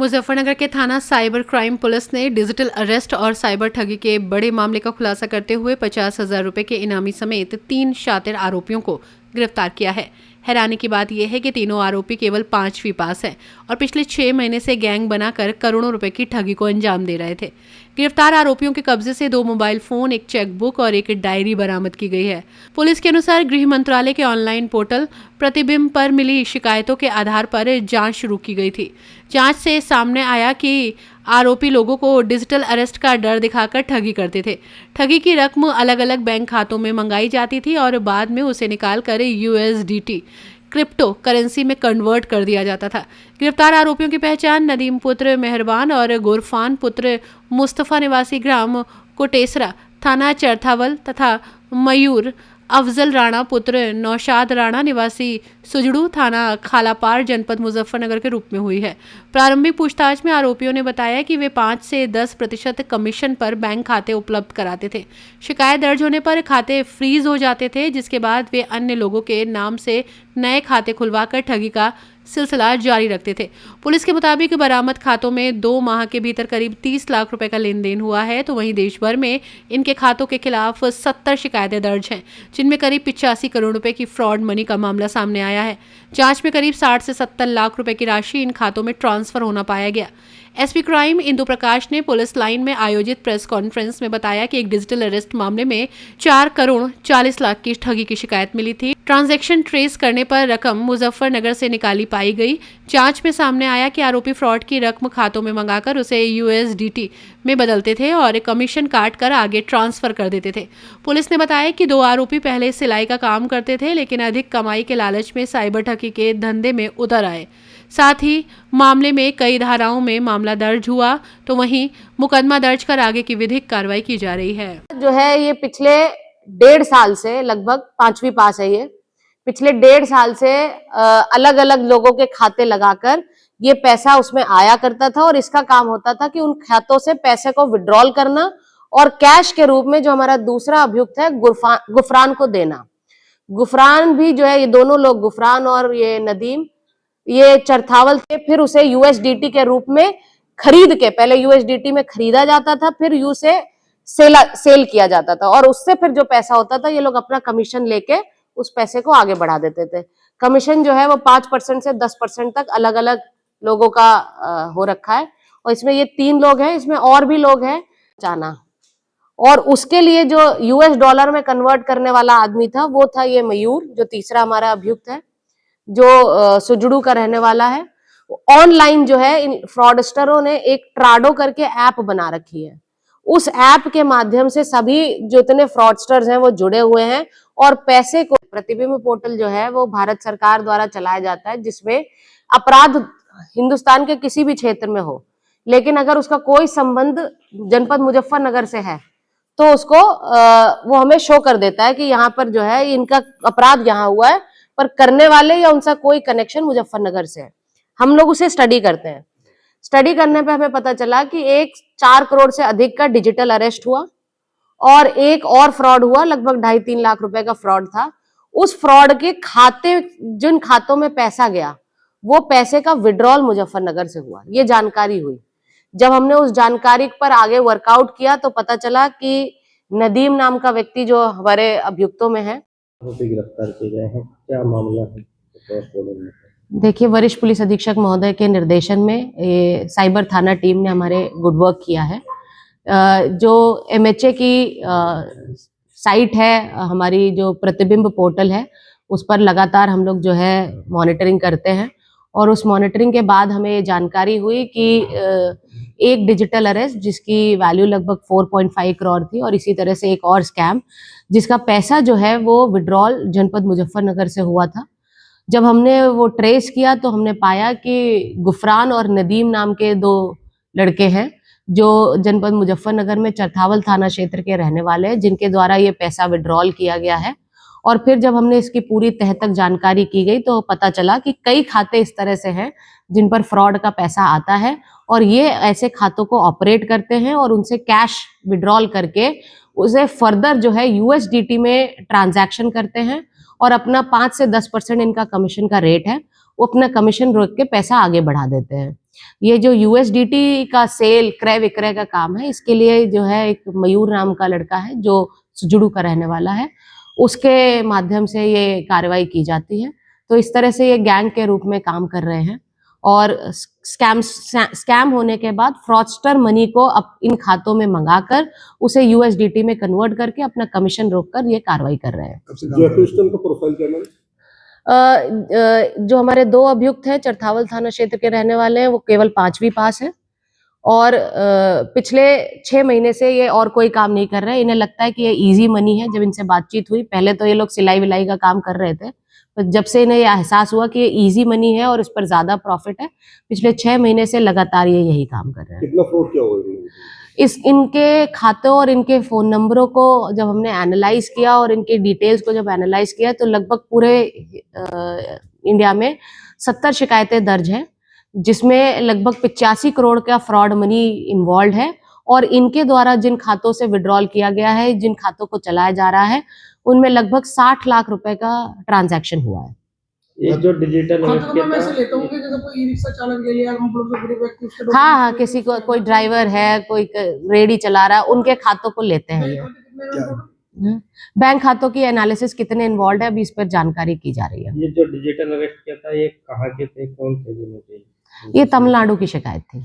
मुजफ्फरनगर के थाना cyber crime police ने डिजिटल अरेस्ट और साइबर ठगी के बड़े मामले का खुलासा करते हुए 50,000 रुपए के इनामी समेत 3 शातिर आरोपियों को गिरफ्तार किया है। हैरानी की बात यह है कि तीनों आरोपी केवल 5वीं पास हैं और पिछले 6 महीने से गैंग बनाकर करोड़ों रुपए की ठगी को अंजाम दे रहे थे। गिरफ्तार आरोपियों के कब्जे से 2 मोबाइल फोन, एक चेकबुक और एक डायरी बरामद की गई है। पुलिस के अनुसार गृह मंत्रालय के ऑनलाइन पोर्टल प्रतिबिंब पर मिली शिकायतों के आधार पर जांच शुरू की गई थी। जांच से सामने आया कि आरोपी लोगों को डिजिटल अरेस्ट का डर दिखाकर ठगी करते थे। ठगी की रकम अलग अलग बैंक खातों में मंगाई जाती थी और बाद में उसे निकालकर USDT क्रिप्टो करेंसी में कन्वर्ट कर दिया जाता था। गिरफ्तार आरोपियों की पहचान नदीम पुत्र मेहरबान और गुरफान पुत्र मुस्तफ़ा निवासी ग्राम कोटेसरा थाना चरथावल तथा मयूर अफजल राणा पुत्र नौशाद राणा निवासी सुजड़ू थाना खालापार जनपद मुजफ्फरनगर के रूप में हुई है। प्रारंभिक पूछताछ में आरोपियों ने बताया कि वे 5 से 10% कमीशन पर बैंक खाते उपलब्ध कराते थे। शिकायत दर्ज होने पर खाते फ्रीज हो जाते थे, जिसके बाद वे अन्य लोगों के नाम से नए खाते खुलवाकर ठगी का सिलसिला जारी रखते थे। पुलिस के मुताबिक बरामद खातों में 2 माह के भीतर करीब 30 लाख रुपए का लेन देन हुआ है। तो वहीं देश भर में इनके खातों के खिलाफ 70 शिकायतें दर्ज हैं, जिनमें करीब 85 करोड़ रुपए की फ्रॉड मनी का मामला सामने आया है। जांच में करीब 60 से 70 लाख रुपए की राशि इन खातों में ट्रांसफर होना पाया गया। SP क्राइम इंदु प्रकाश ने पुलिस लाइन में आयोजित प्रेस कॉन्फ्रेंस में बताया कि एक डिजिटल अरेस्ट मामले में 4 करोड़ 40 लाख की ठगी की शिकायत मिली थी। ट्रांजैक्शन ट्रेस करने पर रकम मुजफ्फरनगर से निकाली पाई गई। जांच में सामने आया कि आरोपी फ्रॉड की रकम खातों में मंगाकर उसे USDT में बदलते थे और कमीशन काट कर आगे ट्रांसफर कर देते थे। पुलिस ने बताया कि 2 आरोपी पहले सिलाई का काम करते थे, लेकिन अधिक कमाई के लालच में साइबर ठगी के धंधे में उतर आए। साथ ही मामले में कई धाराओं में मामला दर्ज हुआ, तो वहीं मुकदमा दर्ज कर आगे की विधिक कार्रवाई की जा रही है। जो है ये पिछले 1.5 साल से, लगभग 5वीं पास है ये, पिछले 1.5 साल से अलग अलग लोगों के खाते लगाकर ये पैसा उसमें आया करता था और इसका काम होता था कि उन खातों से पैसे को विड्रॉल करना और कैश के रूप में जो हमारा दूसरा अभियुक्त है गुफरान को देना। गुफरान भी जो है, ये दोनों लोग गुफरान और ये नदीम, ये चरथावल थे। फिर उसे USDT के रूप में खरीद के, पहले USDT में खरीदा जाता था, फिर यू से सेल किया जाता था और उससे फिर जो पैसा होता था ये लोग अपना कमीशन लेके उस पैसे को आगे बढ़ा देते थे। कमीशन जो है वो 5% से 10% तक अलग अलग लोगों का हो रखा है और इसमें ये 3 लोग हैं, इसमें और भी लोग हैं जाना। और उसके लिए जो US डॉलर में कन्वर्ट करने वाला आदमी था वो था ये मयूर, जो तीसरा हमारा अभियुक्त है, जो सुजड़ू का रहने वाला है। ऑनलाइन जो है इन फ्रॉडस्टरों ने एक ट्राडो करके ऐप बना रखी है। उस ऐप के माध्यम से सभी जो इतने फ्रॉडस्टर्स हैं वो जुड़े हुए हैं और पैसे को, प्रतिबिंब पोर्टल जो है वो भारत सरकार द्वारा चलाया जाता है, जिसमें अपराध हिंदुस्तान के किसी भी क्षेत्र में हो, लेकिन अगर उसका कोई संबंध जनपद मुजफ्फरनगर से है तो उसको वो हमें शो कर देता है कि यहाँ पर जो है इनका अपराध यहाँ हुआ है, पर करने वाले या उनका कोई कनेक्शन मुजफ्फरनगर से है। हम लोग उसे स्टडी करते हैं। स्टडी करने पे हमें पता चला कि 4 करोड़ से अधिक का डिजिटल अरेस्ट हुआ और एक और फ्रॉड हुआ, लगभग 2.5-3 लाख रुपए का फ्रॉड था। उस फ्रॉड के खाते, जिन खातों में पैसा गया, वो पैसे का विड्रॉल मुजफ्फरनगर से हुआ, ये जानकारी हुई। जब हमने उस जानकारी पर आगे वर्कआउट किया तो पता चला कि नदीम नाम का व्यक्ति जो हमारे अभियुक्तों में है, गिरफ्तार किए गए हैं, क्या मामला है? देखिए, वरिष्ठ पुलिस अधीक्षक महोदय के निर्देशन में ये साइबर थाना टीम ने हमारे गुड वर्क किया है। जो MHA की साइट है, हमारी जो प्रतिबिंब पोर्टल है, उस पर लगातार हम लोग जो है मॉनिटरिंग करते हैं और उस मॉनिटरिंग के बाद हमें ये जानकारी हुई कि एक डिजिटल अरेस्ट जिसकी वैल्यू लगभग 4.5 करोड़ थी और इसी तरह से एक और स्कैम जिसका पैसा जो है वो विड्रॉल जनपद मुजफ्फरनगर से हुआ था। जब हमने वो ट्रेस किया तो हमने पाया कि गुफरान और नदीम नाम के 2 लड़के हैं जो जनपद मुजफ्फरनगर में चरथावल थाना क्षेत्र के रहने वाले हैं, जिनके द्वारा ये पैसा विड्रॉल किया गया है। और फिर जब हमने इसकी पूरी तह तक जानकारी की गई तो पता चला कि कई खाते इस तरह से हैं जिन पर फ्रॉड का पैसा आता है और ये ऐसे खातों को ऑपरेट करते हैं और उनसे कैश विड्रॉल करके उसे फर्दर जो है USDT में ट्रांजैक्शन करते हैं और अपना 5 से 10% इनका कमीशन का रेट है वो अपना कमीशन रोक के पैसा आगे बढ़ा देते हैं। ये जो यूएसडीटी का सेल क्रय विक्रय का काम है, इसके लिए जो है एक मयूर नाम का लड़का है जो सुजुड़ू का रहने वाला है, उसके माध्यम से ये कार्रवाई की जाती है। तो इस तरह से ये गैंग के रूप में काम कर रहे हैं और स्कैम होने के बाद फ्रॉडस्टर मनी को इन खातों में मंगाकर उसे यूएसडीटी में कन्वर्ट करके अपना कमीशन रोककर ये कार्रवाई कर रहे हैं। जो एक्यूज्ड का प्रोफाइल क्या है? जो हमारे 2 अभियुक्त हैं चरथावल थाना क्षेत्र के रहने वाले हैं, वो केवल 5वीं पास है और पिछले 6 महीने से ये और कोई काम नहीं कर रहे हैं। इन्हें लगता है कि ये इजी मनी है। जब इनसे बातचीत हुई, पहले तो ये लोग सिलाई विलाई का काम कर रहे थे, पर जब से इन्हें ये एहसास हुआ कि ये इजी मनी है और इस पर ज्यादा प्रॉफिट है, पिछले 6 महीने से लगातार ये यही काम कर रहे हैं। कितना फ्रॉड क्या होगा? इनके खातों और इनके फोन नंबरों को जब हमने एनालाइज किया और इनके डिटेल्स को जब एनालाइज किया, तो लगभग पूरे इंडिया में 70 शिकायतें दर्ज हैं, जिसमें लगभग 85 करोड़ का फ्रॉड मनी इन्वॉल्व है और इनके द्वारा जिन खातों से विड्रॉल किया गया है, जिन खातों को चलाया जा रहा है, उनमें लगभग 60 लाख रुपए का ट्रांजैक्शन हुआ है। ये जो डिजिटल तो मैं ऐसे लेता हूँ कि जैसे कोई ई रिक्शा चालक है या मतलब कोई गरीब व्यक्ति उसके हाँ, किसी को कोई ड्राइवर है, कोई रेडी चला रहा है, उनके खातों को लेते हैं ये। बैंक खातों की एनालिसिस कितने इन्वॉल्व है, अभी इस पर जानकारी की जा रही है। ये जो डिजिटल अरेस्ट किया था, ये कहाँ के थे, कौन थे जिन्होंने किया? ये तमिलनाडु की शिकायत थी।